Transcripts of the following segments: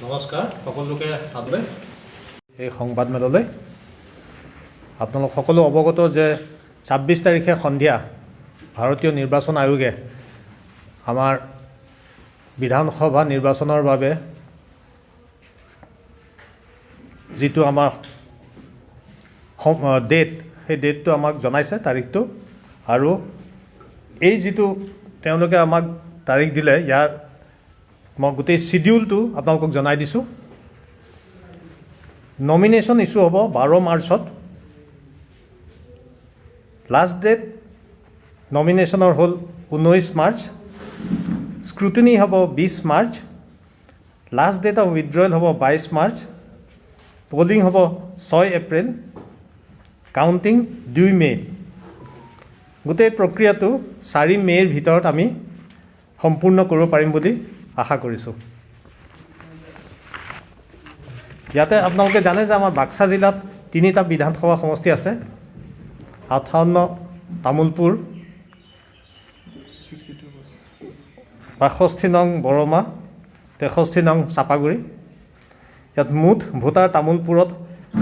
নমস্কাৰ সকলোকে আদৰে এই সংবাদমেললৈ আপোনালোক সকলো অৱগত যে 26 তাৰিখে সন্ধিয়া ভাৰতীয় নিৰ্বাচন আয়োগে আমাৰ বিধানসভা নিৰ্বাচনৰ বাবে যিটো আমাৰ ডেট সেই ডেটটো আমাক জনাইছে তাৰিখটো আৰু এই যিটো তেওঁলোকে আমাক তাৰিখ দিলে ইয়াৰ মই গোটেই শিডিউলটো আপোনালোকক জনাই দিছোঁ। নমিনেশ্যন ইছ্যু হ'ব 12 মাৰ্চত। লাষ্ট ডেট নমিনেশ্যনৰ হ'ল 19 মাৰ্চ। স্ক্ৰুটিনি হ'ব 20 মাৰ্চ। লাষ্ট ডেট অফ উইথড্ৰয়েল হ'ব 22 মাৰ্চ। পলিং হ'ব 6 এপ্ৰিল। কাউণ্টিং 2 মে'। গোটেই প্ৰক্ৰিয়াটো 4 মে'ৰ ভিতৰত আমি সম্পূৰ্ণ কৰিব পাৰিম বুলি আশা কৰিছোঁ। ইয়াতে আপোনালোকে জানে যে আমাৰ বাক্সা জিলাত 3টা বিধানসভা সমষ্টি আছে। 58 তামোলপুৰ, 62 নং বৰমা, 63 নং চাপাগুৰি। ইয়াত মুঠ ভোটাৰ তামোলপুৰত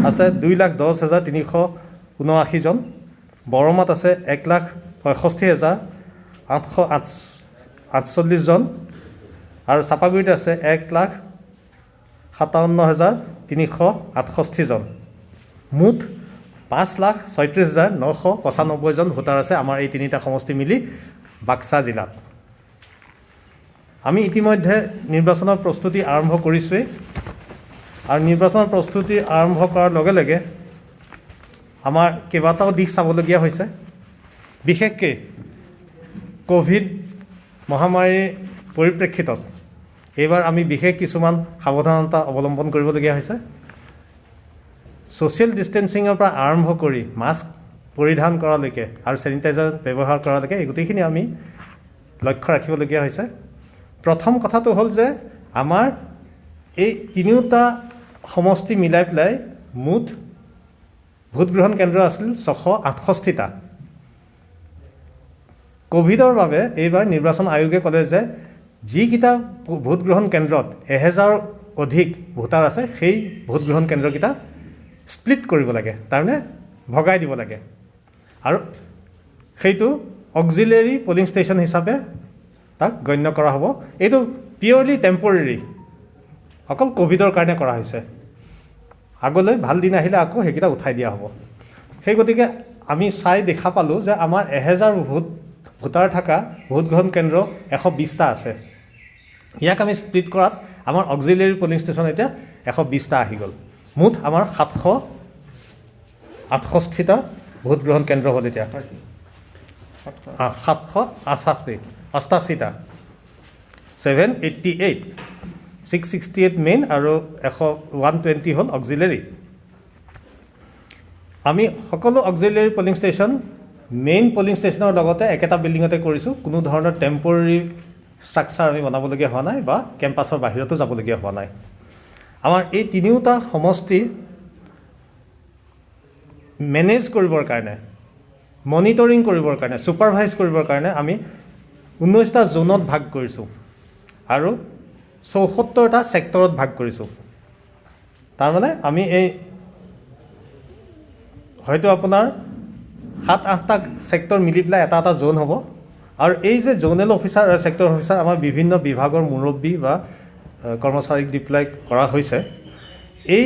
আছে 2,10,379 জন, বৰমাত আছে 1,65,848 জন আৰু চাপাগুৰিত আছে 1,57,368 জন। মুঠ 5,36,995 জন ভোটাৰ আছে আমাৰ এই 3টা সমষ্টি মিলি বাক্সা জিলাত। আমি ইতিমধ্যে নিৰ্বাচনৰ প্ৰস্তুতি আৰম্ভ কৰিছোঁৱেই আৰু নিৰ্বাচনৰ প্ৰস্তুতি আৰম্ভ কৰাৰ লগে লগে আমাৰ কেইবাটাও দিশ চাবলগীয়া হৈছে। বিশেষকৈ ক'ভিড মহামাৰীৰ পৰিপ্ৰেক্ষিতত এইবাৰ আমি বিশেষ কিছুমান সাৱধানতা অৱলম্বন কৰিবলগীয়া হৈছে। ছ'চিয়েল ডিষ্টেঞ্চিঙৰ পৰা আৰম্ভ কৰি মাস্ক পৰিধান কৰালৈকে আৰু চেনিটাইজাৰ ব্যৱহাৰ কৰালৈকে এই গোটেইখিনি আমি লক্ষ্য ৰাখিবলগীয়া হৈছে। প্ৰথম কথাটো হ'ল যে আমাৰ এই 3টা সমষ্টি মিলাই পেলাই মুঠ ভোটগ্ৰহণ কেন্দ্ৰ আছিল 668টা। ক'ভিডৰ বাবে এইবাৰ নিৰ্বাচন আয়োগে ক'লে যে যিকেইটা ভোটগ্ৰহণ কেন্দ্ৰত 1000 অধিক ভোটাৰ আছে সেই ভোটগ্ৰহণ কেন্দ্ৰকেইটা স্প্লিট কৰিব লাগে, তাৰমানে ভগাই দিব লাগে আৰু সেইটো অক্সিলেৰী পলিং ষ্টেচন হিচাপে তাক গণ্য কৰা হ'ব। এইটো পিয়ৰলি টেম্পৰেৰী, অকল ক'ভিডৰ কাৰণে কৰা হৈছে। আগলৈ ভাল দিন আহিলে আকৌ সেইকেইটা উঠাই দিয়া হ'ব। সেই গতিকে আমি চাই দেখা পালোঁ যে আমাৰ 1000 ভোটাৰ থকা ভোটগ্ৰহণ কেন্দ্ৰ 120টা আছে। ইয়াক আমি স্প্লিট কৰাত আমাৰ অক্সিলেৰী পলিং ষ্টেচন এতিয়া 120টা আহি গ'ল। মুঠ আমাৰ 768টা ভোটগ্ৰহণ কেন্দ্ৰ হ'ল এতিয়া। 788টা 788, 668 মেইন আৰু 120 হ'ল অক্সিলেৰী। আমি সকলো auxiliary polling station main polling ষ্টেচনৰ লগতে একেটা বিল্ডিঙতে কৰিছোঁ। কোনো ধৰণৰ টেম্পৰেৰী ষ্ট্ৰাকচাৰ আমি বনাবলগীয়া হোৱা নাই বা কেম্পাছৰ বাহিৰতো যাবলগীয়া হোৱা নাই। আমাৰ এই 3টা সমষ্টি মেনেজ কৰিবৰ কাৰণে, মনিটৰিং কৰিবৰ কাৰণে, ছুপাৰভাইজ কৰিবৰ কাৰণে আমি 19টা জোনত ভাগ কৰিছোঁ আৰু 74টা ছেক্টৰত ভাগ কৰিছোঁ। তাৰমানে আমি এই হয়তো আপোনাৰ 7-8টা ছেক্টৰ মিলি পেলাই এটা এটা জোন হ'ব আৰু এই যে জোনেল অফিচাৰ আৰু ছেক্টৰ অফিচাৰ আমাৰ বিভিন্ন বিভাগৰ মুৰব্বী বা কৰ্মচাৰীক দি পেলাই কৰা হৈছে। এই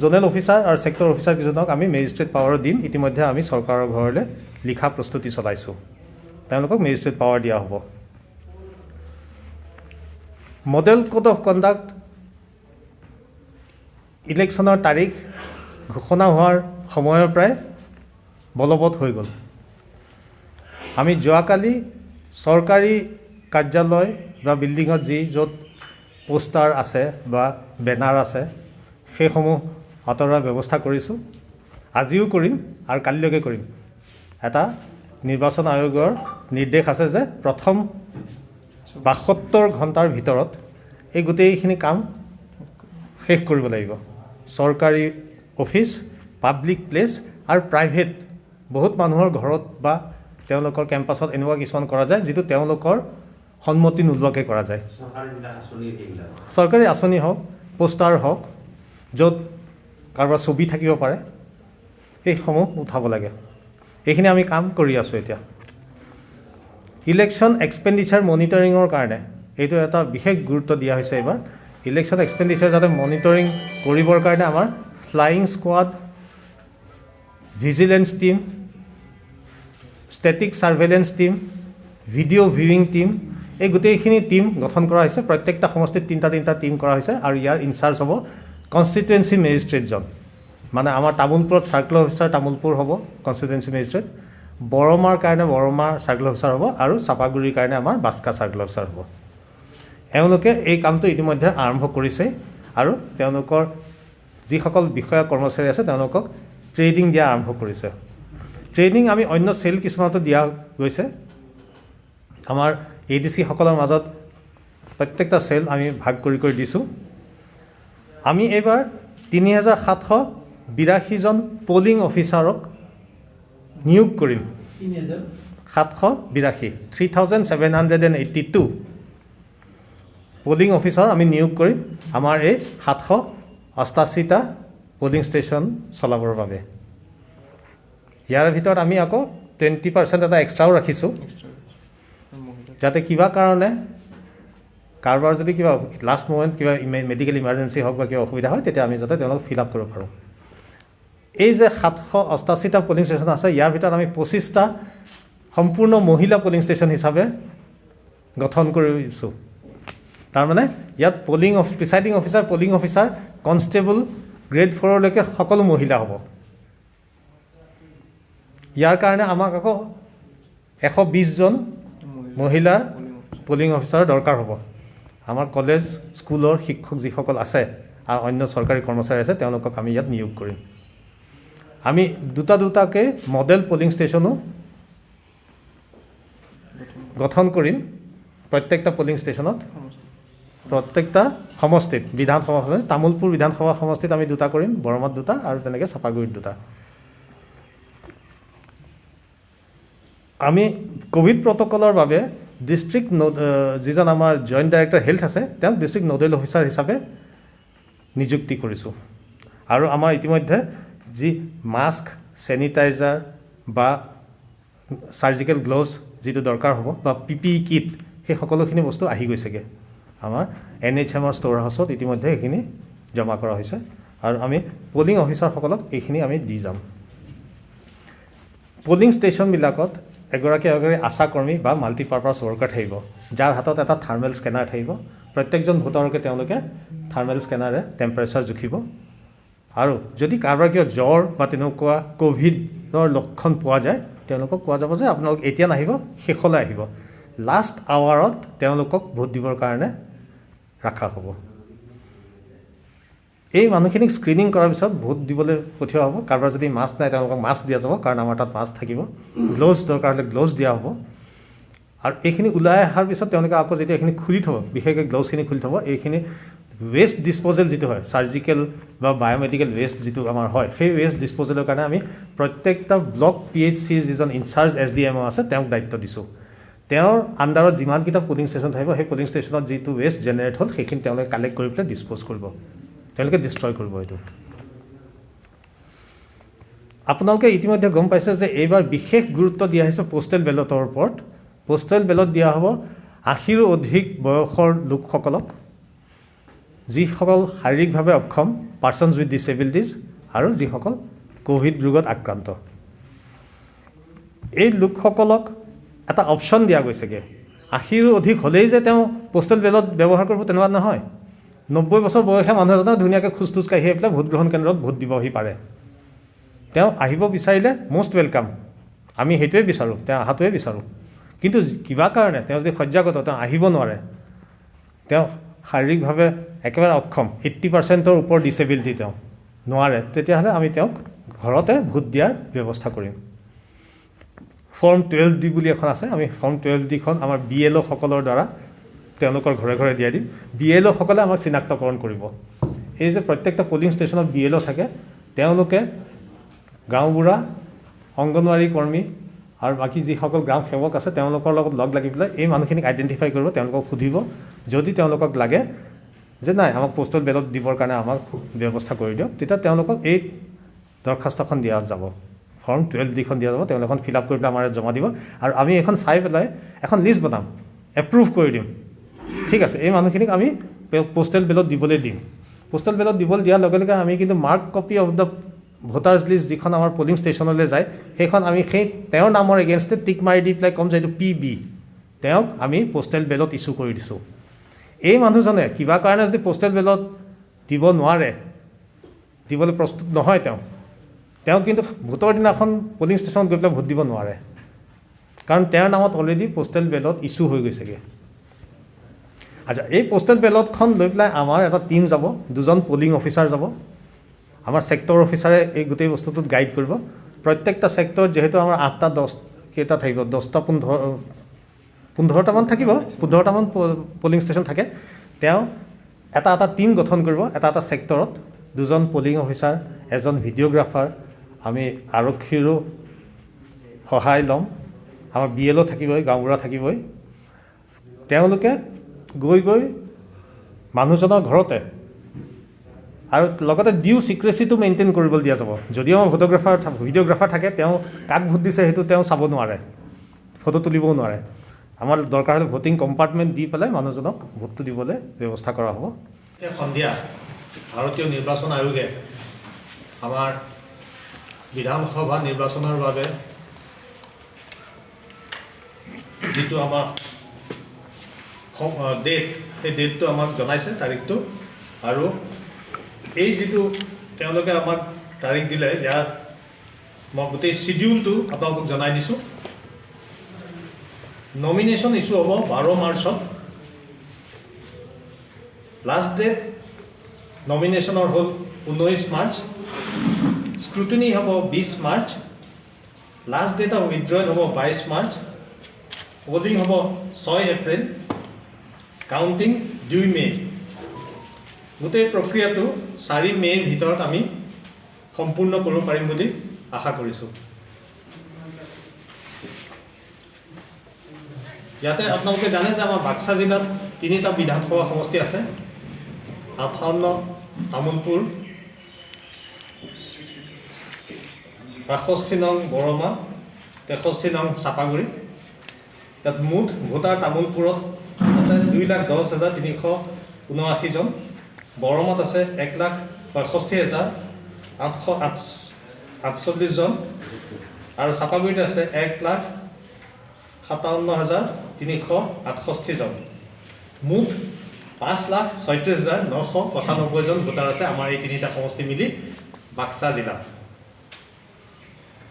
জোনেল অফিচাৰ আৰু ছেক্টৰ অফিচাৰ কেইজনক আমি মেজিষ্ট্ৰেট পাৱাৰ দিম। ইতিমধ্যে আমি চৰকাৰৰ ঘৰলৈ লিখা প্ৰস্তুতি চলাইছোঁ, তেওঁলোকক মেজিষ্ট্ৰেট পাৱাৰ দিয়া হ'ব। মডেল কোড অফ কণ্ডাক্ট ইলেকশ্যনৰ তাৰিখ ঘোষণা হোৱাৰ সময়ৰ পৰাই বলবৎ হৈ গ'ল। আমি যোৱাকালি চৰকাৰী কাৰ্যালয় বা বিল্ডিঙত য'ত পোষ্টাৰ আছে বা বেনাৰ আছে সেইসমূহ আঁতৰোৱাৰ ব্যৱস্থা কৰিছোঁ। আজিও কৰিম আৰু কালিলৈকে কৰিম। এটা নিৰ্বাচন আয়োগৰ নিৰ্দেশ আছে যে প্ৰথম 72 ঘণ্টাৰ ভিতৰত এই গোটেইখিনি কাম শেষ কৰিব লাগিব। চৰকাৰী অফিচ, পাব্লিক প্লেচ আৰু প্ৰাইভেট বহুত মানুহৰ ঘৰত বা তেওঁলোকৰ কেম্পাছত এনেকুৱা কিছুমান কৰা যায় যিটো তেওঁলোকৰ সন্মতি নোলোৱাকৈ কৰা যায় চৰকাৰী আঁচনি হওক পোষ্টাৰ হওক য'ত কাৰোবাৰ ছবি থাকিব পাৰে এইসমূহ উঠাব লাগে এইখিনি আমি কাম কৰি আছোঁ এতিয়া ইলেকশ্যন এক্সপেণ্ডিচাৰ মনিটৰিঙৰ কাৰণে এইটো এটা বিশেষ গুৰুত্ব দিয়া হৈছে এইবাৰ ইলেকশ্যন এক্সপেণ্ডিচাৰ যাতে মনিটৰিং কৰিবৰ কাৰণে আমাৰ flying squad vigilance team static surveillance team video' viewing team এই গোটেইখিনি টিম গঠন কৰা হৈছে প্ৰত্যেকটা সমষ্টিত তিনিটা টিম কৰা হৈছে আৰু ইয়াৰ ইনচাৰ্জ হ'ব কনষ্টিটুৱেঞ্চি মেজিষ্ট্ৰেটজন মানে আমাৰ তামোলপুৰত চাৰ্কেল অফিচাৰ তামোলপুৰ হ'ব কনষ্টিটুৱেঞ্চি মেজিষ্ট্ৰেট বৰমাৰ কাৰণে বৰমাৰ চাৰ্কেল অফিচাৰ হ'ব আৰু চাপাগুৰিৰ কাৰণে আমাৰ বাস্কা চাৰ্কেল অফিচাৰ হ'ব এওঁলোকে এই কামটো ইতিমধ্যে আৰম্ভ কৰিছে আৰু তেওঁলোকৰ যিসকল বিষয়া কৰ্মচাৰী আছে তেওঁলোকক ট্ৰেইনিং দিয়া আৰম্ভ কৰিছে ট্ৰেইনিং আমি অন্য চেল কিছুমানতো দিয়া গৈছে আমাৰ ADC সকলৰ মাজত প্ৰত্যেকটা চেল আমি ভাগ কৰি দিছোঁ আমি এইবাৰ ৩,৭৮২জন পলিং অফিচাৰক নিয়োগ কৰিম 3,782 পলিং অফিচাৰ আমি নিয়োগ কৰিম আমাৰ এই 788টা পলিং ষ্টেচন চলাবৰ বাবে ইয়াৰ ভিতৰত আমি আকৌ 20% এটা এক্সট্ৰাও ৰাখিছোঁ যাতে কিবা কাৰণে কাৰোবাৰ যদি কিবা লাষ্ট মোমেণ্ট কিবা মেডিকেল ইমাৰ্জেঞ্চি হওক বা কিবা অসুবিধা হয় তেতিয়া আমি যাতে তেওঁলোকক ফিল আপ কৰিব পাৰোঁ এই যে 788টা পলিং ষ্টেচন আছে ইয়াৰ ভিতৰত আমি 25টা সম্পূৰ্ণ মহিলা পলিং ষ্টেচন হিচাপে গঠন কৰিছোঁ তাৰমানে ইয়াত presiding officer polling officer constable grade 4লৈকে সকলো মহিলা হ'ব ইয়াৰ কাৰণে আমাক আকৌ 120জন মহিলাৰ পলিং অফিচাৰ দৰকাৰ হ'ব আমাৰ কলেজ স্কুলৰ শিক্ষক যিসকল আছে আৰু অন্য চৰকাৰী কৰ্মচাৰী আছে তেওঁলোকক আমি ইয়াত নিয়োগ কৰিম আমি দুটাকৈ মডেল পলিং ষ্টেচনো গঠন কৰিম প্ৰত্যেকটা পলিং ষ্টেচনত প্ৰত্যেকটা সমষ্টিত বিধানসভা সমষ্টিত তামোলপুৰ বিধানসভা সমষ্টিত আমি দুটা কৰিম বৰমাত দুটা আৰু তেনেকৈ চাপাগুৰিত দুটা আমি কোভিড প্ৰট'কলৰ বাবে ডিষ্ট্ৰিক্ট যিজন আমাৰ জইণ্ট ডাইৰেক্টৰ হেল্থ আছে তেওঁক ডিষ্ট্ৰিক্ট নডেল অফিচাৰ হিচাপে নিযুক্তি কৰিছোঁ আৰু আমাৰ ইতিমধ্যে যি মাস্ক চেনিটাইজাৰ বা চাৰ্জিকেল গ্ল'ভছ যিটো দৰকাৰ হ'ব বা PPE কিট সেই সকলোখিনি বস্তু আহি গৈছেগৈ আমাৰ NHMৰ ষ্ট'ৰ হাউচত ইতিমধ্যে এইখিনি জমা কৰা হৈছে আৰু আমি পলিং অফিচাৰসকলক এইখিনি আমি দি যাম পলিং ষ্টেচনবিলাকত এগৰাকী আশা কৰ্মী বা মাল্টিপাৰ্পাছ ৱৰ্কাৰ থাকিব যাৰ হাতত এটা থাৰ্মেল স্কেনাৰ থাকিব প্ৰত্যেকজন ভোটাৰকে তেওঁলোকে থাৰ্মেল স্কেনাৰে টেম্পাৰেচাৰ জুখিব আৰু যদি কাৰোবাৰ কিবা জ্বৰ বা তেনেকুৱা কোভিডৰ লক্ষণ পোৱা যায় তেওঁলোকক কোৱা যাব যে আপোনালোক এতিয়া নাহিব শেষলৈ আহিব লাষ্ট আৱাৰত তেওঁলোকক ভোট দিবৰ কাৰণে ৰাখা হ'ব এই মানুহখিনিক স্ক্ৰিনিং কৰাৰ পিছত ভোট দিবলৈ পঠিওৱা হ'ব কাৰোবাৰ যদি মাস্ক নাই তেওঁলোকক মাস্ক দিয়া যাব কাৰণ আমাৰ তাত মাস্ক থাকিব গ্ল'ভছ দৰকাৰ হ'লে গ্ল'ভছ দিয়া হ'ব আৰু এইখিনি ওলাই অহাৰ পিছত তেওঁলোকে আকৌ যেতিয়া এইখিনি খুলি থ'ব বিশেষকৈ গ্ল'ভছখিনি খুলি থ'ব এইখিনি ৱেষ্ট ডিছপ'জেল যিটো হয় চাৰ্জিকেল বা বায়'মেডিকেল ৱেষ্ট যিটো আমাৰ হয় সেই ৱেষ্ট ডিছপ'জেলৰ কাৰণে আমি প্ৰত্যেকটা ব্লক PHCৰ যিজন ইনচাৰ্জ SDMO আছে তেওঁক দায়িত্ব দিছোঁ তেওঁৰ আণ্ডাৰত যিমানকেইটা পলিং ষ্টেচন থাকিব সেই পলিং ষ্টেচনত যিটো ৱেষ্ট জেনেৰেট হ'ল সেইখিনি তেওঁলোকে কালেক্ট কৰি পেলাই ডিছপ'জ কৰিব তেওঁলোকে ডিষ্ট্ৰয় কৰিব এইটো আপোনালোকে ইতিমধ্যে গম পাইছে যে এইবাৰ বিশেষ গুৰুত্ব দিয়া হৈছে পোষ্টেল বেলটৰ ওপৰত পোষ্টেল বেলট দিয়া হ'ব 80ৰো অধিক বয়সৰ লোকসকলক যিসকল শাৰীৰিকভাৱে অক্ষম পাৰ্চনছ উইথ ডিছেবিলিটিজ আৰু যিসকল কোভিড ৰোগত আক্ৰান্ত এই লোকসকলক এটা অপশ্যন দিয়া গৈছেগৈ 80ৰো অধিক হ'লেই যে তেওঁ পোষ্টেল বেলট ব্যৱহাৰ কৰিব তেনেকুৱা নহয় 90 বছৰ বয়সীয়া মানুহ এজনে ধুনীয়াকৈ খোজ কাঢ়ি আহি পেলাই ভোট গ্ৰহণ কেন্দ্ৰত ভোট দিবহি পাৰে তেওঁ আহিব বিচাৰিলে মষ্ট ৱেলকাম আমি সেইটোৱে বিচাৰোঁ তেওঁ অহাটোৱে বিচাৰোঁ কিন্তু কিবা কাৰণে তেওঁ যদি সজ্জাগত তেওঁ আহিব নোৱাৰে তেওঁ শাৰীৰিকভাৱে একেবাৰে অক্ষম 80%ৰ ওপৰ ডিছেবিলিটি তেওঁ নোৱাৰে তেতিয়াহ'লে আমি তেওঁক ঘৰতে ভোট দিয়াৰ ব্যৱস্থা কৰিম ফৰ্ম 12D বুলি এখন আছে আমি ফৰ্ম 12Dখন আমাৰ BLO সকলৰ দ্বাৰা তেওঁলোকৰ ঘৰে ঘৰে দিয়াই দিম BLO সকলে আমাক চিনাক্তকৰণ কৰিব এই যে প্ৰত্যেকটা পলিং ষ্টেচনত BLO থাকে তেওঁলোকে গাঁওবুঢ়া অংগনৱাড়ী কৰ্মী আৰু বাকী যিসকল গ্ৰাম সেৱক আছে তেওঁলোকৰ লগত লগ লাগি পেলাই এই মানুহখিনিক আইডেণ্টিফাই কৰিব, তেওঁলোকক সুধিব। যদি তেওঁলোকক লাগে যে নাই আমাক পোষ্টেল বেলট দিবৰ কাৰণে আমাক ব্যৱস্থা কৰি দিয়ক, তেতিয়া তেওঁলোকক এই দৰখাস্তখন দিয়া যাব, ফৰ্ম 12D দিয়া যাব। তেওঁলোকে এখন ফিল আপ কৰি পেলাই আমাৰ জমা দিব আৰু আমি এখন চাই পেলাই এখন লিষ্ট বনাম, এপ্ৰুভ কৰি দিম। ঠিক আছে, এই মানুহখিনিক আমি পোষ্টেল বেলট দিবলৈ দিম। পোষ্টেল বেলট দিবলৈ দিয়াৰ লগে লগে আমি কিন্তু mark copy of the voters list যিখন আমাৰ পলিং ষ্টেচনলৈ যায়, সেইখন আমি তেওঁৰ নামৰ এগেইনষ্টে টিক মাৰি দি পেলাই ক'ম যে এইটো PB, তেওঁক আমি পোষ্টেল বেলট ইছ্যু কৰি দিছোঁ। এই মানুহজনে কিবা কাৰণে যদি পোষ্টেল বেলট দিব নোৱাৰে, দিবলৈ প্ৰস্তুত নহয়, তেওঁ কিন্তু ভোটৰ দিনাখন পলিং ষ্টেচনত গৈ পেলাই ভোট দিব নোৱাৰে, কাৰণ তেওঁৰ নামত অলৰেডি পোষ্টেল বেলট ইছ্যু হৈ গৈছেগৈ। আচ্ছা, এই পোষ্টেল বেলটখন লৈ পেলাই আমাৰ এটা টীম যাব, 2জন পলিং অফিচাৰ যাব। আমাৰ ছেক্টৰ অফিচাৰে এই গোটেই বস্তুটোত গাইড কৰিব। প্ৰত্যেকটা ছেক্টৰত যিহেতু আমাৰ 8টা 10 কেইটা থাকিব, 10টা 15টামান থাকিব, 15টামান পলিং ষ্টেচন থাকে। তেওঁ এটা টীম গঠন কৰিব, এটা ছেক্টৰত 2জন পলিং অফিচাৰ, এজন ভিডিঅ'গ্ৰাফাৰ, আমি আৰক্ষীৰো সহায় ল'ম, আমাৰ BLO থাকিবই, গাঁওবুঢ়া থাকিবই। তেওঁলোকে গৈ মানুহজনৰ ঘৰতে, আৰু লগতে ডিউ ছিক্ৰেচিটো মেইনটেইন কৰিবলৈ দিয়া যাব। যদিও আমাৰ ভিডিঅ'গ্ৰাফাৰ থাকে, তেওঁ কাক ভোট দিছে সেইটো তেওঁ চাব নোৱাৰে, ফটো তুলিবও নোৱাৰে। আমাৰ দৰকাৰ হ'লে ভোটিং কম্পাৰ্টমেণ্ট দি পেলাই মানুহজনক ভোটটো দিবলৈ ব্যৱস্থা কৰা হ'ব। সন্ধিয়া ভাৰতীয় নিৰ্বাচন আয়োগে আমাৰ বিধানসভা নিৰ্বাচনৰ বাবে যিটো আমাৰ ডেট, সেই ডেটটো আমাক জনাইছে, তাৰিখটো। আৰু এই যিটো তেওঁলোকে আমাক তাৰিখ দিলে, ইয়াত মই গোটেই চিডিউলটো আপোনালোকক জনাই দিছোঁ। নমিনেশ্যন ইছ্যু হ'ব 12 মাৰ্চত। লাষ্ট ডেট নমিনেশ্যনৰ হ'ল 19 মাৰ্চ। স্ক্ৰুটিনি হ'ব 20 মাৰ্চ। লাষ্ট ডেট অফ উইথড্ৰয়েল হ'ব 22 মাৰ্চ। পলিং হ'ব 6 এপ্ৰিল। কাউণ্টিং 2 মে'। গোটেই প্ৰক্ৰিয়াটো 4 মে'ৰ ভিতৰত আমি সম্পূৰ্ণ কৰিব পাৰিম বুলি আশা কৰিছোঁ। ইয়াতে আপোনালোকে জানে যে আমাৰ বাক্সা জিলাত 3টা বিধানসভা সমষ্টি আছে, 58 তামোলপুৰ, 62 নং বৰমা, 63 নং চাপাগুৰি। ইয়াত মুঠ ভোটাৰ তামোলপুৰত আছে 2,10,379 জন, বৰমাত আছে 1,65,848 জন, আৰু চাপাগুৰিত আছে 1,57,368 জন। মুঠ 5,36,995 জন ভোটাৰ আছে আমাৰ এই 3টা সমষ্টি মিলি বাক্সা জিলাত।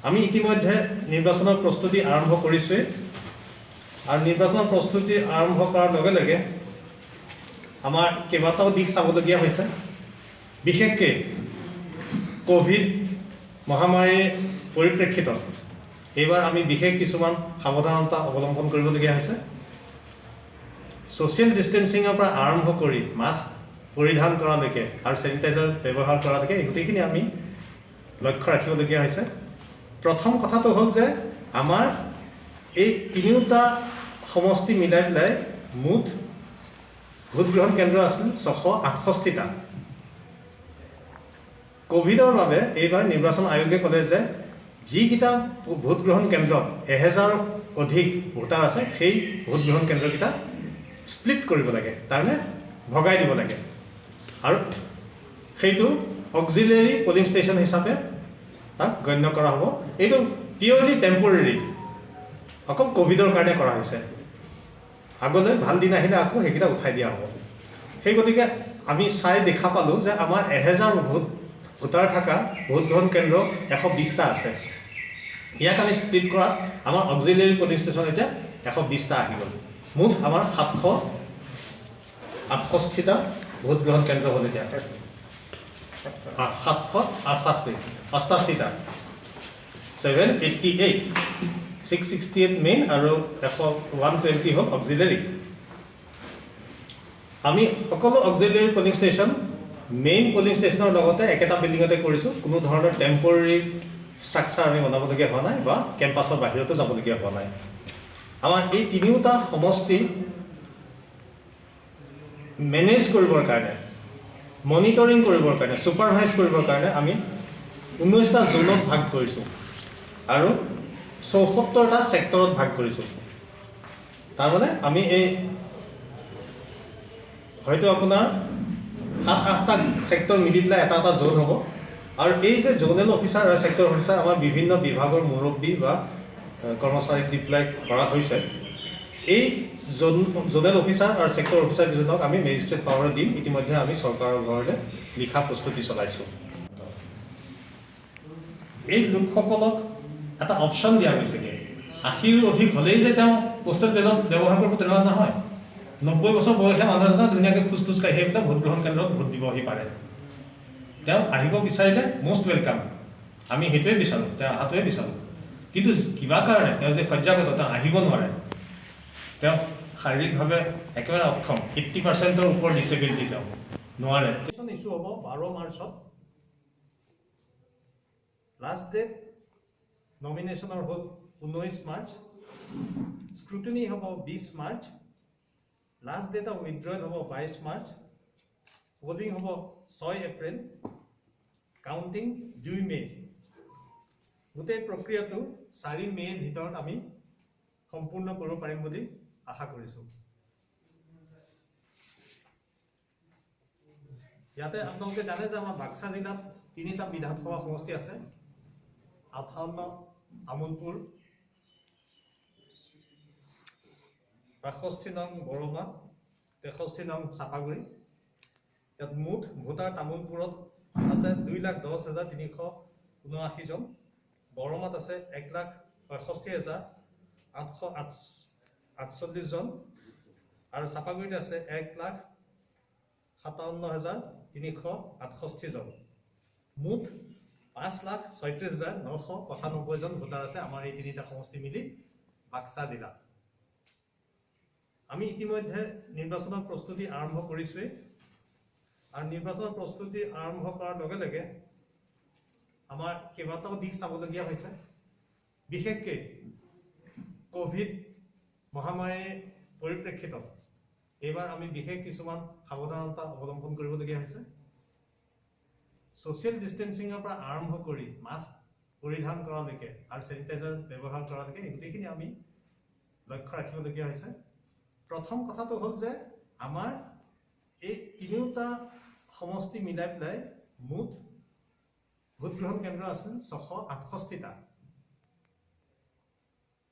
আমি ইতিমধ্যে নিৰ্বাচনৰ প্ৰস্তুতি আৰম্ভ কৰিছোঁৱেই, আৰু নিৰ্বাচনৰ প্ৰস্তুতি আৰম্ভ কৰাৰ লগে লগে আমাৰ কেইবাটাও দিশ চাবলগীয়া হৈছে। বিশেষকৈ ক'ভিড মহামাৰীৰ পৰিপ্ৰেক্ষিতত এইবাৰ আমি বিশেষ কিছুমান সাৱধানতা অৱলম্বন কৰিবলগীয়া হৈছে। ছ'চিয়েল ডিষ্টেঞ্চিঙৰ পৰা আৰম্ভ কৰি মাস্ক পৰিধান কৰালৈকে আৰু চেনিটাইজাৰ ব্যৱহাৰ কৰালৈকে এই গোটেইখিনি আমি লক্ষ্য ৰাখিবলগীয়া হৈছে। প্ৰথম কথাটো হ'ল যে আমাৰ এই 3টা সমষ্টি মিলাই পেলাই মুঠ ভোটগ্ৰহণ কেন্দ্ৰ আছিল 668টা। ক'ভিডৰ বাবে এইবাৰ নিৰ্বাচন আয়োগে ক'লে যে যিকেইটা ভোটগ্ৰহণ কেন্দ্ৰত 1000 অধিক ভোটাৰ আছে, সেই ভোটগ্ৰহণ কেন্দ্ৰকেইটা স্প্লিট কৰিব লাগে, তাৰমানে ভগাই দিব লাগে, আৰু সেইটো অক্সিলেৰী পলিং ষ্টেচন হিচাপে তাক গণ্য কৰা হ'ব। এইটো পিয়ৰলি টেম্পৰেৰী, অকল ক'ভিডৰ কাৰণে কৰা হৈছে। আগলৈ ভাল দিন আহিলে আকৌ সেইকেইটা উঠাই দিয়া হ'ব। সেই গতিকে আমি চাই দেখা পালোঁ যে আমাৰ 1000 ভোটাৰ থকা ভোটগ্ৰহণ কেন্দ্ৰ 120টা আছে। ইয়াক আমি স্প্লিট কৰাত আমাৰ অক্সিলেৰী পলিং ষ্টেচন এতিয়া 120টা আহি গ'ল। মুঠ আমাৰ 768টা ভোটগ্ৰহণ কেন্দ্ৰ হ'ল এতিয়া। 788টা, 788, 668 মেইন আৰু 120 হ'ল অক্সিলেৰী। আমি সকলো auxiliary polling station main polling ষ্টেচনৰ লগতে একেটা বিল্ডিঙতে কৰিছোঁ, কোনো ধৰণৰ টেম্পৰেৰী ষ্ট্ৰাকচাৰ আমি বনাবলগীয়া হোৱা নাই বা কেম্পাছৰ বাহিৰতো যাবলগীয়া হোৱা নাই। আমাৰ এই তিনিওটা সমষ্টি মেনেজ কৰিবৰ কাৰণে, মনিটৰিং কৰিবৰ কাৰণে, ছুপাৰভাইজ কৰিবৰ কাৰণে আমি 19টা জোনত ভাগ কৰিছোঁ আৰু 74টা ছেক্টৰত ভাগ কৰিছোঁ। তাৰমানে আমি এই হয়তো আপোনাৰ 7-8টা ছেক্টৰ মিলি পেলাই এটা এটা জোন হ'ব। আৰু এই যে জোনেল অফিচাৰ আৰু ছেক্টৰ অফিচাৰ আমাৰ বিভিন্ন বিভাগৰ মুৰব্বী বা কৰ্মচাৰীক দি পেলাই কৰা হৈছে। এই জোনেল অফিচাৰ আৰু ছেক্টৰ অফিচাৰ কেইজনক আমি মেজিষ্ট্ৰেট পাৱাৰ দিম। ইতিমধ্যে আমি চৰকাৰৰ ঘৰলৈ লিখা প্ৰস্তুতি চলাইছোঁ। এই লোকসকলক এটা অপশ্যন দিয়া হৈছেগৈ, 80ৰো অধিক হ'লেই যে তেওঁ পোষ্টেল বেলট ব্যৱহাৰ কৰিব তেনেকুৱা নহয়। 90 বছৰ বয়সীয়া মানুহ এজনে ধুনীয়াকৈ খোজ কাঢ়ি পেলাই ভোট গ্ৰহণ কেন্দ্ৰত ভোট দিবহি পাৰে। তেওঁ আহিব বিচাৰিলে মষ্ট ৱেলকাম, আমি সেইটোৱে বিচাৰোঁ, তেওঁ অহাটোৱে বিচাৰোঁ। কিন্তু কিবা কাৰণে তেওঁ যদি সজ্জাগত, তেওঁ আহিব নোৱাৰে, তেওঁ শাৰীৰিকভাৱে একেবাৰে অক্ষম, 80%ৰ ওপৰত ডিছেবিলিটি, তেওঁ নোৱাৰে। ইছ্যু হ'ব 12 মাৰ্চত। লাষ্ট ডেট নমিনেশ্যনৰ হ'ল 19 মাৰ্চ, স্ক্ৰুটিনি হ'ব 20 March, last date of withdrawal হ'ব 22 মাৰ্চ, পলিং হ'ব 6 এপ্ৰিল, কাউণ্টিং 2 মে'। গোটেই প্ৰক্ৰিয়াটো 4 মে'ৰ ভিতৰত আমি সম্পূৰ্ণ কৰিব পাৰিম বুলি আশা কৰিছোঁ। ইয়াতে আপোনালোকে জানে যে আমাৰ বাক্সা জিলাত 3টা বিধানসভা সমষ্টি আছে, 58 তামোলপুৰ, 62 নং বৰমা, 63 নং চাপাগুৰি। ইয়াত মুঠ ভোটাৰ তামোলপুৰত আছে 2,10,379 জন, বৰমাত আছে 1,65,848 জন আৰু চাপাগুৰিত আছে 1,57,368 জন। মুঠ 5,36,995 জন ভোটাৰ আছে আমাৰ এই 3টা সমষ্টি মিলি বাক্সা জিলাত। আমি ইতিমধ্যে নিৰ্বাচনৰ প্ৰস্তুতি আৰম্ভ কৰিছোৱেই আৰু নিৰ্বাচনৰ প্ৰস্তুতি আৰম্ভ কৰাৰ লগে লগে আমাৰ কেইবাটাও দিশ চাবলগীয়া হৈছে। বিশেষকৈ কোভিড মহামাৰীৰ পৰিপ্ৰেক্ষিতত এইবাৰ আমি বিশেষ কিছুমান সাৱধানতা অৱলম্বন কৰিবলগীয়া হৈছে। ছ'চিয়েল ডিষ্টেঞ্চিঙৰ পৰা আৰম্ভ কৰি মাস্ক পৰিধান কৰালৈকে আৰু চেনিটাইজাৰ ব্যৱহাৰ কৰালৈকে এই গোটেইখিনি আমি লক্ষ্য ৰাখিবলগীয়া হৈছে। প্ৰথম কথাটো হ'ল যে আমাৰ এই তিনিওটা সমষ্টি মিলাই পেলাই মুঠ ভোটগ্ৰহণ কেন্দ্ৰ আছিল 668টা।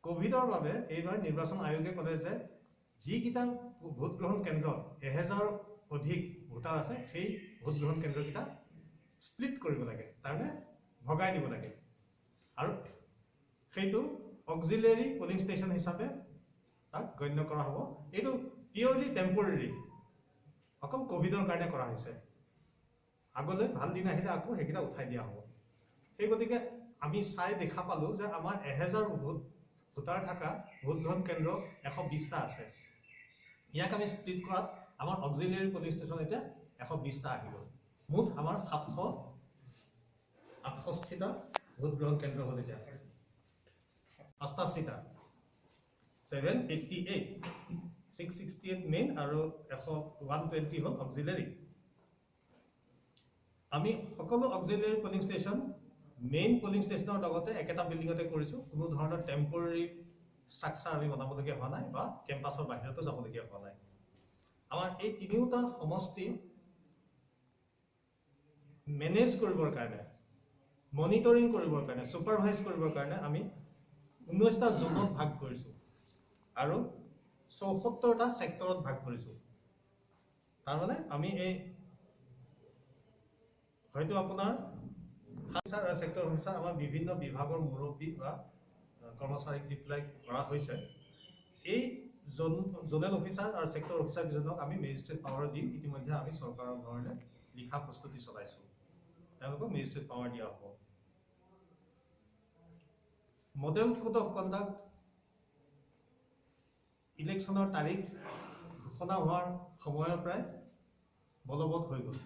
কোভিডৰ বাবে এইবাৰ নিৰ্বাচন আয়োগে ক'লে যে যিকেইটা ভোটগ্ৰহণ কেন্দ্ৰত 1000 অধিক ভোটাৰ আছে সেই ভোটগ্ৰহণ কেন্দ্ৰকেইটা স্প্লিট কৰিব লাগে, তাৰমানে ভগাই দিব লাগে আৰু সেইটো অক্সিলেৰী পলিং ষ্টেচন হিচাপে তাক গণ্য কৰা হ'ব। এইটো পিয়ৰলি টেম্পৰেৰী, অকল কোভিডৰ কাৰণে কৰা হৈছে। আগলৈ ভাল দিন আহিলে আকৌ সেইকেইটা উঠাই দিয়া হ'ব। সেই গতিকে আমি চাই দেখা পালোঁ যে আমাৰ 1000 ভোটাৰ থকা ভোটগ্ৰহণ কেন্দ্ৰ 120টা আছে। ইয়াক আমি স্প্লিট কৰাত আমাৰ অক্সিলেৰী পলিং ষ্টেচন এতিয়া 120টা আহিব। মুঠ আমাৰ 768টা ভোটগ্ৰহণ কেন্দ্ৰ হ'ল এতিয়া 88টা, 788, 668 মেইন আৰু 120 হ'ল অক্সিলেৰী। আমি সকলো auxiliary polling station main polling ষ্টেচনৰ লগতে একেটা বিল্ডিঙতে কৰিছোঁ। কোনো ধৰণৰ টেম্পৰেৰী ষ্ট্ৰাকচাৰ আমি বনাবলগীয়া হোৱা নাই বা কেম্পাছৰ বাহিৰতো যাবলগীয়া হোৱা নাই। আমাৰ এই তিনিওটা সমষ্টি মেনেজ কৰিবৰ কাৰণে, মনিটৰিং কৰিবৰ কাৰণে, ছুপাৰভাইজ কৰিবৰ কাৰণে আমি 19টা জোনত ভাগ কৰিছোঁ আৰু 74টা ছেক্টৰত ভাগ কৰিছোঁ। তাৰমানে আমি এই হয়তো আপোনাৰ ছেক্টৰ অফিচাৰ আমাৰ বিভিন্ন বিভাগৰ মুৰব্বী বা কৰ্মচাৰীক দি পেলাই কৰা হৈছে। এই জোনেল অফিচাৰ আৰু ছেক্টৰ অফিচাৰ কেইজনক আমি মেজিষ্ট্ৰেট পাৱাৰ দিম। ইতিমধ্যে আমি চৰকাৰৰ ঘৰলৈ লিখা প্ৰস্তুতি চলাইছোঁ, তেওঁলোকক মেজিষ্ট্ৰেট পাৱাৰ দিয়া হ'ব। মডেল কোড অফ কণ্ডাক্ট ইলেকশ্যনৰ তাৰিখ ঘোষণা হোৱাৰ সময়ৰ পৰাই বলবৎ হৈ গ'ল।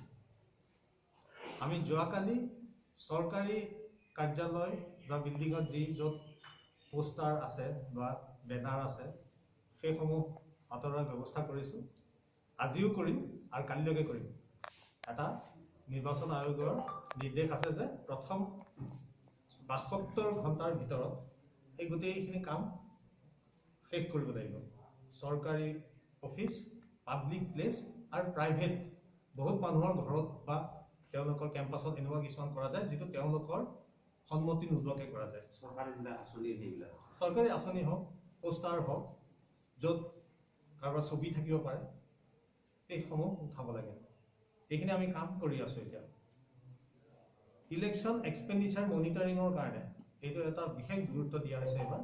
আমি যোৱাকালি চৰকাৰী কাৰ্যালয় বা বিল্ডিঙত য'ত পোষ্টাৰ আছে বা বেনাৰ আছে সেইসমূহ আঁতৰোৱাৰ ব্যৱস্থা কৰিছোঁ। আজিও কৰিম আৰু কালিলৈকে কৰিম। এটা নিৰ্বাচন আয়োগৰ নিৰ্দেশ আছে যে প্ৰথম ৭২ ঘণ্টাৰ ভিতৰত এই গোটেইখিনি কাম শেষ কৰিব লাগিব। চৰকাৰী অফিচ, পাব্লিক প্লেচ আৰু প্ৰাইভেট বহুত মানুহৰ ঘৰত বা তেওঁলোকৰ কেম্পাছত এনেকুৱা কিছুমান কৰা যায় যিটো তেওঁলোকৰ সন্মতি নোলোৱাকৈ কৰা যায়। চৰকাৰী আঁচনি হওক, পোষ্টাৰ হওক, য'ত কাৰোবাৰ ছবি থাকিব পাৰে, এইসমূহ উঠাব লাগে। এইখিনি আমি কাম কৰি আছোঁ এতিয়া। ইলেকশ্যন এক্সপেণ্ডিচাৰ মনিটৰিঙৰ কাৰণে এইটো এটা বিশেষ গুৰুত্ব দিয়া হৈছে এইবাৰ।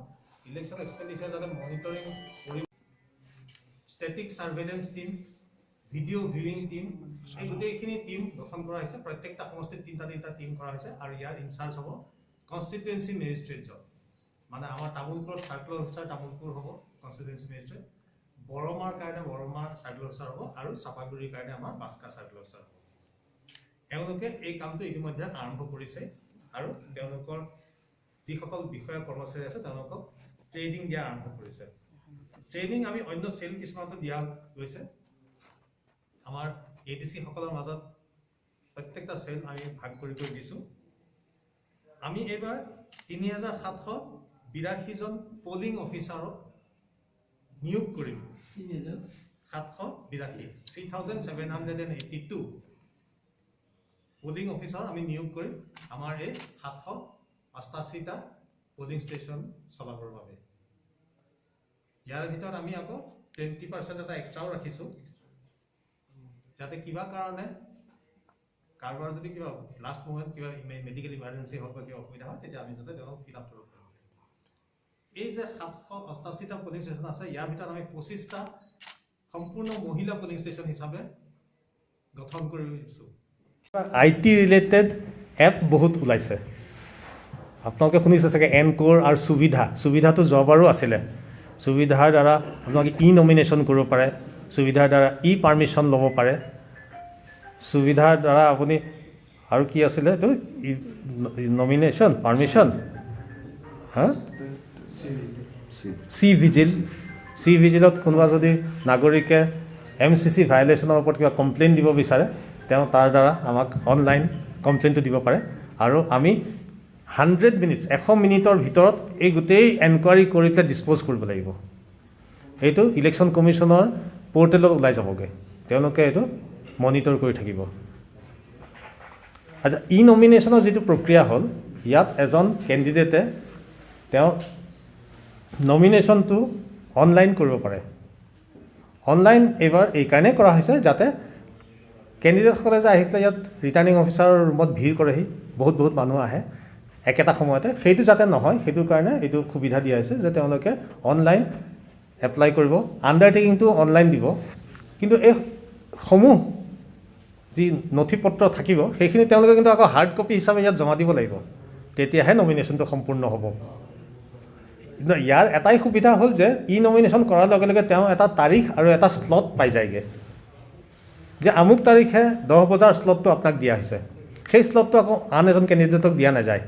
ইলেকশ্যন এক্সপেণ্ডিচাৰ যাতে মনিটৰিং কৰি static surveillance team, video' viewing team, এই গোটেইখিনি টিম গঠন কৰা হৈছে। প্ৰত্যেকটা সমষ্টিত ৩টা টিম কৰা হৈছে আৰু ইয়াৰ ইনচাৰ্জ হ'ব কনষ্টিটুৱেঞ্চি মেজিষ্ট্ৰেটজন। মানে আমাৰ তামোলপুৰত চাৰ্কল অফিচাৰ তামোলপুৰ হ'ব কনষ্টিটুৱেঞ্চি মেজিষ্ট্ৰেট, বৰমাৰ কাৰণে বৰমাৰ চাৰ্কল অফিচাৰ হ'ব আৰু চাপাগুৰিৰ কাৰণে আমাৰ বাস্কা চাৰ্কল অফিচাৰ হ'ব। এওঁলোকে এই কামটো ইতিমধ্যে আৰম্ভ কৰিছে আৰু তেওঁলোকৰ যিসকল বিষয়া কৰ্মচাৰী আছে তেওঁলোকক ট্ৰেইনিং দিয়া আৰম্ভ কৰিছে। ট্ৰেইনিং আমি অন্য চেল কিছুমানতো দিয়া গৈছে। আমাৰ ADC সকলৰ মাজত প্ৰত্যেকটা চেল আমি ভাগ কৰি দিছোঁ। আমি এইবাৰ ৩৭৮২জন পলিং অফিচাৰক নিয়োগ কৰিম। 3,782 পলিং অফিচাৰ আমি নিয়োগ কৰিম আমাৰ এই 788টা পলিং ষ্টেচন চলাবৰ বাবে। ইয়াৰ ভিতৰত আমি আকৌ 20% এটা এক্সট্ৰাও ৰাখিছোঁ, যাতে কিবা কাৰণে কাৰোবাৰ যদি কিবা লাষ্ট মোমেণ্ট কিবা মেডিকেল ইমাৰ্জেঞ্চি হওক বা কিবা অসুবিধা হয় তেতিয়া আমি যাতে তেওঁলোক ফিল আপ কৰিব পাৰোঁ। এই যে 788টা পলিং ষ্টেচন আছে, ইয়াৰ ভিতৰত আমি 25টা সম্পূৰ্ণ মহিলা পলিং ষ্টেচন হিচাপে গঠন কৰিছোঁ। IT ৰিলেটেড এপ বহুত ওলাইছে। আপোনালোকে শুনিছে চাগে এনক'ৰ আৰু সুবিধাটো যোৱাবাৰো আছিলে। সুবিধাৰ দ্বাৰা আপোনালোকে নমিনেশ্যন কৰিব পাৰে, সুবিধাৰ দ্বাৰা পাৰ্মিশ্যন ল'ব পাৰে, সুবিধাৰ দ্বাৰা আপুনি আৰু কি আছিলে এইটো নমিনেশ্যন পাৰ্মিশ্যন চি ভিজিলত কোনোবা যদি নাগৰিকে MCC ভায়লেশ্যনৰ ওপৰত কিবা কমপ্লেইন দিব বিচাৰে তেওঁ তাৰ দ্বাৰা আমাক অনলাইন কমপ্লেইনটো দিব পাৰে আৰু আমি 100 মিনিটছ 100 মিনিটৰ ভিতৰত এই গোটেই এনকুৱাৰী কৰি পেলাই ডিছপ'জ কৰিব লাগিব। এইটো ইলেকশ্যন কমিশ্যনৰ পৰ্টেলত ওলাই যাবগৈ, তেওঁলোকে এইটো মনিটৰ কৰি থাকিব। আচ্ছা, নমিনেশ্যনৰ যিটো প্ৰক্ৰিয়া হ'ল, ইয়াত এজন কেণ্ডিডেটে তেওঁ নমিনেশ্যনটো অনলাইন কৰিব পাৰে। অনলাইন এইবাৰ এইকাৰণেই কৰা হৈছে যাতে কেণ্ডিডেটসকলে যে আহি পেলাই ইয়াত ৰিটাৰ্ণিং অফিচাৰৰ ৰুমত ভিৰ কৰেহি, বহুত মানুহ আহে একেটা সময়তে, সেইটো যাতে নহয় সেইটোৰ কাৰণে এইটো সুবিধা দিয়া হৈছে যে তেওঁলোকে অনলাইন এপ্লাই কৰিব, আণ্ডাৰটেকিংটো অনলাইন দিব। কিন্তু এই সমূহ যি নথি পত্ৰ থাকিব সেইখিনি তেওঁলোকে কিন্তু আকৌ হাৰ্ড কপি হিচাপে ইয়াত জমা দিব লাগিব, তেতিয়াহে নমিনেশ্যনটো সম্পূৰ্ণ হ'ব। ইয়াৰ এটাই সুবিধা হ'ল যে নমিনেশ্যন কৰাৰ লগে লগে তেওঁ এটা তাৰিখ আৰু এটা শ্লট পাই যায়গৈ যে আমুক তাৰিখে 10 বজাৰ শ্লটটো আপোনাক দিয়া হৈছে। সেই শ্লটটো আকৌ আন এজন কেণ্ডিডেটক দিয়া নাযায়,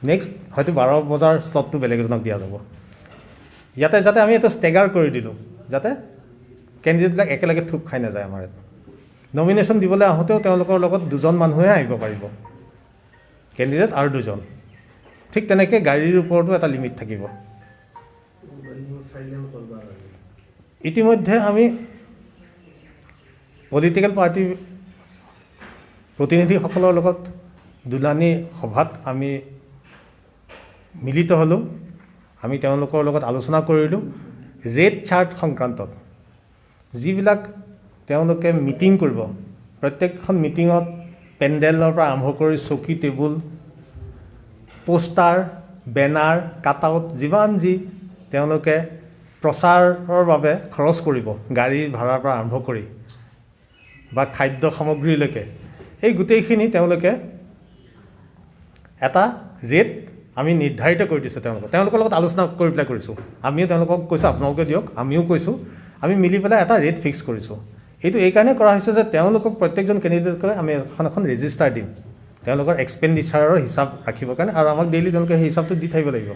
নেক্সট হয়তো 12 বজাৰ শ্লটটো বেলেগ এজনক দিয়া যাব। ইয়াতে যাতে আমি এটা ষ্টেগাৰ কৰি দিলোঁ যাতে কেণ্ডিডেটবিলাক একেলগে থুপ খাই নাযায়। আমাৰ ইয়াত নমিনেশ্যন দিবলৈ আহোঁতেও তেওঁলোকৰ লগত 2জন মানুহে আহিব পাৰিব, কেণ্ডিডেট আৰু 2জন। ঠিক তেনেকৈ গাড়ীৰ ওপৰতো এটা লিমিট থাকিব। ইতিমধ্যে আমি পলিটিকেল পাৰ্টি প্ৰতিনিধিসকলৰ লগত দুলানি সভাত আমি মিলিত হ'লোঁ। আমি তেওঁলোকৰ লগত আলোচনা কৰিলোঁ ৰেড চাৰ্ট সংক্ৰান্তত। যিবিলাক তেওঁলোকে মিটিং কৰিব, প্ৰত্যেকখন মিটিঙত পেণ্ডেলৰ পৰা আৰম্ভ কৰি চকী টেবুল, পোষ্টাৰ, বেনাৰ, কাটআউট, যিমান যি তেওঁলোকে প্ৰচাৰৰ বাবে খৰচ কৰিব, গাড়ীৰ ভাড়াৰ পৰা আৰম্ভ কৰি বা খাদ্য সামগ্ৰীলৈকে, এই গোটেইখিনি তেওঁলোকে এটা ৰেট আমি নিৰ্ধাৰিত কৰি দিছোঁ। তেওঁলোকৰ লগত আলোচনা কৰি পেলাই কৰিছোঁ। আমিও তেওঁলোকক কৈছোঁ আপোনালোকে দিয়ক, আমিও কৈছোঁ, আমি মিলি পেলাই এটা ৰেট ফিক্স কৰিছোঁ। এইটো এইকাৰণে কৰা হৈছে যে তেওঁলোকক প্ৰত্যেকজন কেণ্ডিডেটকে আমি এখন ৰেজিষ্টাৰ দিম তেওঁলোকৰ এক্সপেণ্ডিচাৰৰ হিচাপ ৰাখিবৰ কাৰণে আৰু আমাক ডেইলি তেওঁলোকে সেই হিচাপটো দি থাকিব লাগিব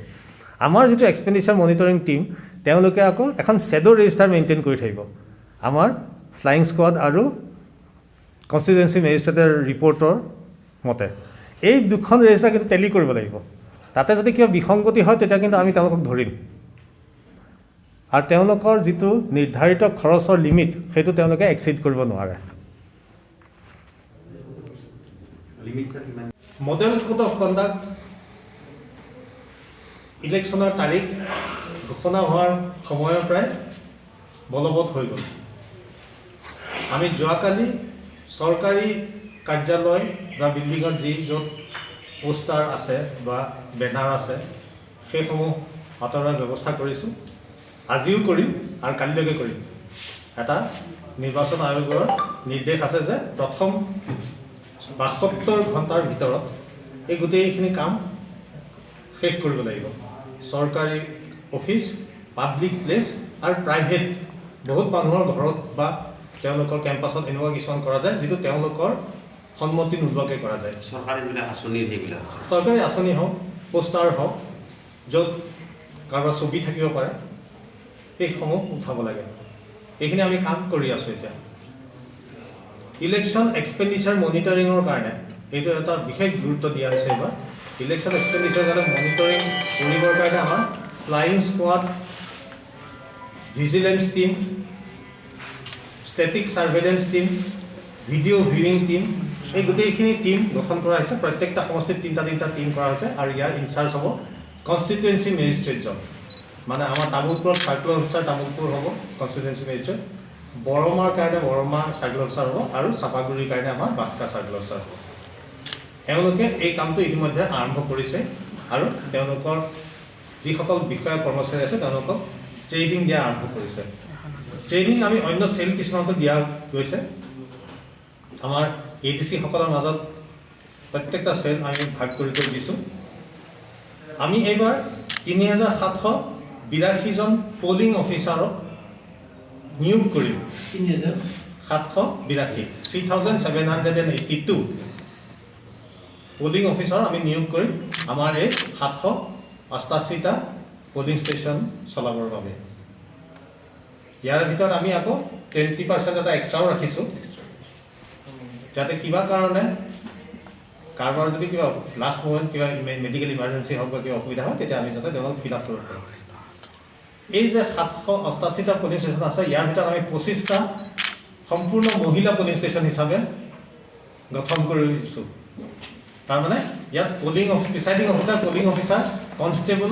আমাৰ যিটো এক্সপেণ্ডিচাৰ মনিটৰিং টীম তেওঁলোকে আকৌ এখন শ্বেডো ৰেজিষ্টাৰ মেইনটেইন কৰি থাকিব আমাৰ ফ্লাইং স্কোৱাড আৰু কনষ্টিটুৱেঞ্চি মেজিষ্ট্ৰেটৰ ৰিপৰ্টৰ মতে এই দুখন ৰেজিষ্টাৰ কিন্তু টেলি কৰিব লাগিব তাতে যদি কিবা বিসংগতি হয় তেতিয়া কিন্তু আমি তেওঁলোকক ধৰিম আৰু তেওঁলোকৰ যিটো নিৰ্ধাৰিত খৰচৰ লিমিট সেইটো তেওঁলোকে এক্সিড কৰিব নোৱাৰে মডেল কোড অফ কণ্ডাক্ট ইলেকশ্যনৰ তাৰিখ ঘোষণা হোৱাৰ সময়ৰ পৰাই বলবৎ হৈ গ'ল আমি যোৱাকালি চৰকাৰী কাৰ্যালয় বা বিল্ডিঙত য'ত পোষ্টাৰ আছে বা বেনাৰ আছে সেইসমূহ আঁতৰোৱাৰ ব্যৱস্থা কৰিছোঁ আজিও কৰিম আৰু কালিলৈকে কৰিম এটা নিৰ্বাচন আয়োগৰ নিৰ্দেশ আছে যে প্ৰথম 72 ঘণ্টাৰ ভিতৰত এই গোটেইখিনি কাম শেষ কৰিব লাগিব চৰকাৰী অফিচ পাব্লিক প্লেচ আৰু প্ৰাইভেট বহুত মানুহৰ ঘৰত বা তেওঁলোকৰ কেম্পাছত এনেকুৱা কিছুমান কৰা যায় যিটো তেওঁলোকৰ সন্মতি নোলোৱাকৈ কৰা যায় চৰকাৰী আঁচনি হওক পোষ্টাৰ হওক য'ত কাৰোবাৰ ছবি থাকিব পাৰে সেইসমূহ উঠাব লাগে এইখিনি আমি কাম কৰি আছোঁ এতিয়া ইলেকশ্যন এক্সপেণ্ডিচাৰ মনিটৰিঙৰ কাৰণে এইটো এটা বিশেষ গুৰুত্ব দিয়া হৈছে এইবাৰ ইলেকশ্যন এক্সপেণ্ডিচাৰ যাতে মনিটৰিং কৰিবৰ কাৰণে আমাৰ flying squad vigilance team static surveillance team video' viewing team এই গোটেইখিনি টিম গঠন কৰা হৈছে প্ৰত্যেকটা সমষ্টিত 3টা টিম কৰা হৈছে আৰু ইয়াৰ ইনচাৰ্জ হ'ব কনষ্টিটুৱেঞ্চি মেজিষ্ট্ৰেটজন মানে আমাৰ তামোলপুৰত চাৰ্কেল অফিচাৰ তামোলপুৰ হ'ব কনষ্টিটুৱেঞ্চি মেজিষ্ট্ৰেট বৰমাৰ কাৰণে বৰমা চাৰ্কেল অফিচাৰ হ'ব আৰু চাপাগুৰিৰ কাৰণে আমাৰ বাস্কা চাৰ্কেল অফিচাৰ হ'ব এওঁলোকে এই কামটো ইতিমধ্যে আৰম্ভ কৰিছে আৰু তেওঁলোকৰ যিসকল বিষয়া কৰ্মচাৰী আছে তেওঁলোকক ট্ৰেইনিং দিয়া আৰম্ভ কৰিছে ট্ৰেইনিং আমি অন্য চেল কিছুমানতো দিয়া গৈছে আমাৰ ADC-সকলৰ মাজত প্ৰত্যেকটা চেল আমি ভাগ কৰি দিছোঁ আমি এইবাৰ 3782জন পলিং অফিচাৰক নিয়োগ কৰিম 3782 পলিং অফিচাৰ আমি নিয়োগ কৰিম আমাৰ এই 788টা পলিং ষ্টেচন চলাবৰ বাবে ইয়াৰ ভিতৰত আমি আকৌ 20% এটা এক্সট্ৰাও ৰাখিছোঁ যাতে কিবা কাৰণে কাৰোবাৰ যদি কিবা লাষ্ট মোমেণ্ট কিবা মেডিকেল ইমাৰ্জেঞ্চি হওক বা কিবা অসুবিধা হয় তেতিয়া আমি যাতে তেওঁলোকক ফিল আপ কৰিব পাৰোঁ এই যে 788টা পলিং ষ্টেচন আছে ইয়াৰ ভিতৰত আমি 25টা সম্পূৰ্ণ মহিলা পলিং ষ্টেচন হিচাপে গঠন কৰিছোঁ তাৰমানে ইয়াত presiding officer polling officer constable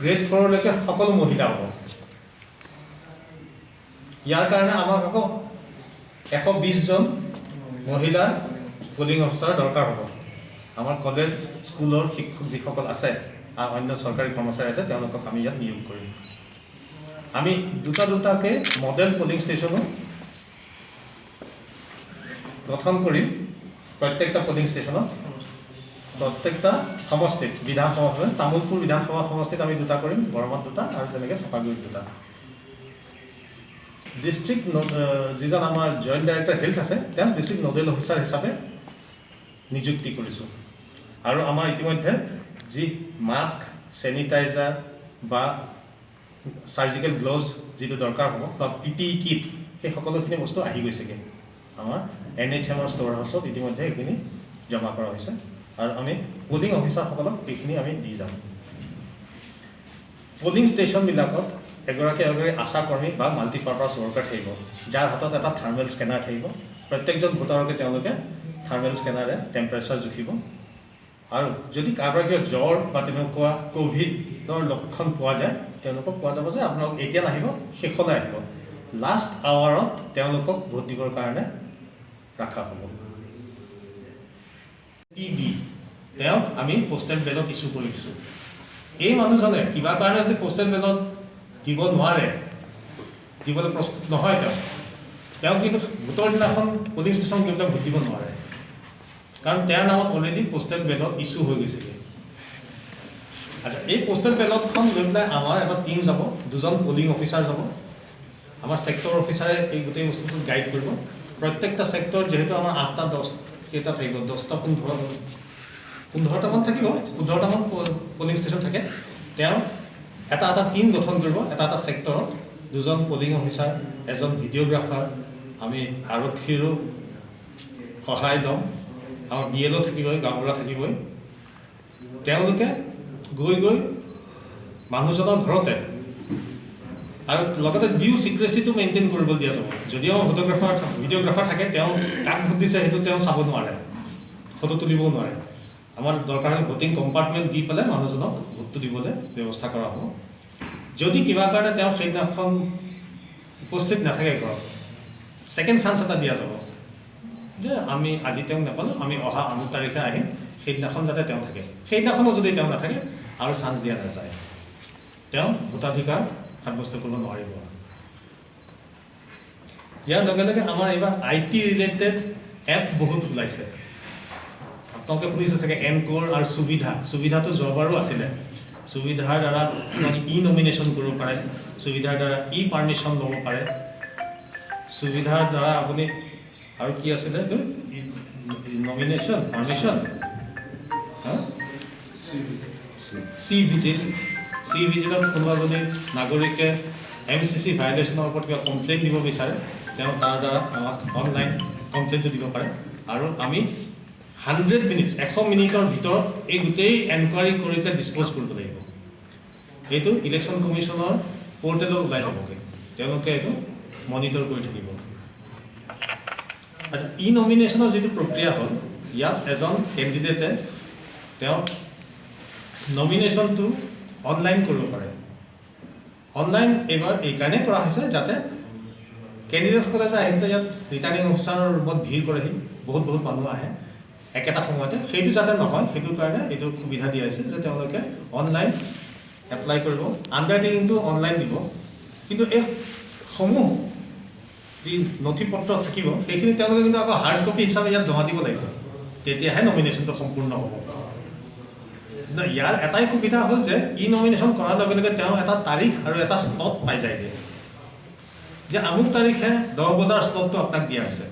grade 4লৈকে সকলো মহিলা হ'ব ইয়াৰ কাৰণে আমাক আকৌ 120জন মহিলাৰ পলিং অফিচাৰ দৰকাৰ হ'ব আমাৰ কলেজ স্কুলৰ শিক্ষক যিসকল আছে আৰু অন্য চৰকাৰী কৰ্মচাৰী আছে তেওঁলোকক আমি ইয়াত নিয়োগ কৰিম আমি দুটাকৈ মডেল পলিং ষ্টেচনো গঠন কৰিম প্ৰত্যেকটা পলিং ষ্টেচনত প্ৰত্যেকটা সমষ্টিত বিধানসভা তামোলপুৰ বিধানসভা সমষ্টিত আমি 2টা কৰিম বৰমাত 2টা আৰু তেনেকৈ চাপাগুৰিত 2টা ডিষ্ট্ৰিক্ট যিজন আমাৰ জইণ্ট ডাইৰেক্টৰ হেল্থ আছে তেওঁ ডিষ্ট্ৰিক্ট নডেল অফিচাৰ হিচাপে নিযুক্তি কৰিছোঁ আৰু আমাৰ ইতিমধ্যে যি মাস্ক চেনিটাইজাৰ বা চাৰ্জিকেল গ্ল'ভছ যিটো দৰকাৰ হ'ব বা PPE কিট সেই সকলোখিনি বস্তু আহি গৈছেগৈ আমাৰ NHMৰ ষ্ট'ৰ হাউচত ইতিমধ্যে এইখিনি জমা কৰা হৈছে আৰু আমি পলিং অফিচাৰসকলক এইখিনি আমি দি যাম পলিং ষ্টেচনবিলাকত এগৰাকী আশা কৰ্মী বা মাল্টিপাৰ্পাছ ৱৰ্কাৰ থাকিব যাৰ হাতত এটা থাৰ্মেল স্কেনাৰ থাকিব প্ৰত্যেকজন ভোটাৰকে তেওঁলোকে থাৰ্মেল স্কেনাৰে টেম্পাৰেচাৰ জুখিব আৰু যদি কাৰোবাৰ কিবা জ্বৰ বা তেনেকুৱা ক'ভিডৰ লক্ষণ পোৱা যায় তেওঁলোকক কোৱা যাব যে আপোনালোক এতিয়া নাহিব শেষলৈ আহিব লাষ্ট আৱাৰত তেওঁলোকক ভোট দিবৰ কাৰণে ৰখা হ'ব PB তেওঁক আমি পোষ্টেল বেলট ইছ্যু কৰি দিছোঁ এই মানুহজনে কিবা কাৰণে যদি পোষ্টেল বেলট দিব নোৱাৰে দিবলৈ প্ৰস্তুত নহয় তেওঁ কিন্তু ভোটৰ দিনাখন পলিং ষ্টেচন গৈ পেলাই ভোট দিব নোৱাৰে কাৰণ তেওঁৰ নামত অলৰেডি পোষ্টেল বেলট ইছ্যু হৈ গৈছেগৈ আচ্ছা এই পোষ্টেল বেলটখন লৈ পেলাই আমাৰ এটা টিম যাব 2জন পলিং অফিচাৰ যাব আমাৰ ছেক্টৰ অফিচাৰে এই গোটেই বস্তুটো গাইড কৰিব প্ৰত্যেকটা ছেক্টৰ যিহেতু আমাৰ 8টা 10 কেইটা থাকিব 10টা 15 15টামান থাকিব, 15টামান পলিং ষ্টেচন থাকে। তেওঁ এটা টিম গঠন কৰিব, এটা ছেক্টৰত 2জন পলিং অফিচাৰ, এজন ভিডিঅ'গ্ৰাফাৰ, আমি আৰক্ষীৰো সহায় ল'ম, আমাৰ BLO থাকিবই, গাঁওবুঢ়া থাকিবই। তেওঁলোকে গৈ মানুহজনৰ ঘৰতে আৰু লগতে ডিউ ছিক্ৰেচিটো মেইনটেইন কৰিব দিয়া যাব। যদিও ভিডিঅ'গ্ৰাফাৰ থাকে, তেওঁ কাক ভোট দিছে সেইটো তেওঁ চাব নোৱাৰে, ফটো তুলিবও নোৱাৰে। আমাৰ দৰকাৰ হ'লে ভোটিং কম্পাৰ্টমেণ্ট দি পেলাই মানুহজনক ভোটটো দিবলৈ ব্যৱস্থা কৰা হ'ব। যদি কিবা কাৰণে তেওঁ সেইদিনাখন উপস্থিত নাথাকে ঘৰত, ছেকেণ্ড চান্স এটা দিয়া যাব যে আমি আজি তেওঁক নাপালোঁ, আমি অহা আমুক তাৰিখে আহিম, সেইদিনাখন যাতে তেওঁ থাকে। সেইদিনাখনো যদি তেওঁ নাথাকে আৰু চান্স দিয়া নাযায়, তেওঁ ভোটাধিকাৰ সাব্যস্ত কৰিব নোৱাৰিব। ইয়াৰ লগে লগে আমাৰ এইবাৰ IT ৰিলেটেড এপ বহুত ওলাইছে। আপোনালোকে শুনিছে চাগে এনক'ৰ আৰু সুবিধাটো যোৱাবাৰো আছিলে। সুবিধাৰ দ্বাৰা আপুনি নমিনেশ্যন কৰিব পাৰে, সুবিধাৰ দ্বাৰা পাৰ্মিশ্যন ল'ব পাৰে, সুবিধাৰ দ্বাৰা আপুনি আৰু কি আছিলে এইটো নমিনেশ্যন পাৰ্মিশ্যন চি ভিজিলত কোনোবা যদি নাগৰিকে MCC ভাইলেশ্যনৰ ওপৰত কিবা কমপ্লেইন দিব বিচাৰে, তেওঁ তাৰ দ্বাৰা আমাক অনলাইন কমপ্লেইনটো দিব পাৰে। আৰু আমি 100 মিনিটছ 100 মিনিটৰ ভিতৰত এই গোটেই এনকুৱাৰী কৰি পেলাই ডিছপ'জ কৰিব লাগিব। এইটো ইলেকশ্যন কমিশ্যনৰ পৰ্টেলত ওলাই যাবগৈ, তেওঁলোকে এইটো মনিটৰ কৰি থাকিব। আচ্ছা, নমিনেশ্যনৰ যিটো প্ৰক্ৰিয়া হ'ল, ইয়াত এজন কেণ্ডিডেটে তেওঁ নমিনেশ্যনটো অনলাইন কৰিব পাৰে। অনলাইন এইবাৰ এইকাৰণেই কৰা হৈছে যাতে কেণ্ডিডেটসকলে যে আহি পেলাই ইয়াত ৰিটাৰ্ণিং অফিচাৰৰ ৰুমত ভিৰ কৰেহি, বহুত মানুহ আহে একেটা সময়তে, সেইটো যাতে নহয়, সেইটোৰ কাৰণে এইটো সুবিধা দিয়া হৈছে যে তেওঁলোকে অনলাইন এপ্লাই কৰিব, আণ্ডাৰটেকিংটো অনলাইন দিব। কিন্তু এই সমূহ যি নথি পত্ৰ থাকিব সেইখিনি তেওঁলোকে কিন্তু আকৌ হাৰ্ড কপি হিচাপে ইয়াত জমা দিব লাগিব, তেতিয়াহে নমিনেশ্যনটো সম্পূৰ্ণ হ'ব। ইয়াৰ এটাই সুবিধা হ'ল যে নমিনেশ্যন কৰাৰ লগে লগে তেওঁ এটা তাৰিখ আৰু এটা স্লট পাই যায়গৈ যে আমুক তাৰিখে 10 বজাৰ স্লটটো আপোনাক দিয়া হৈছে।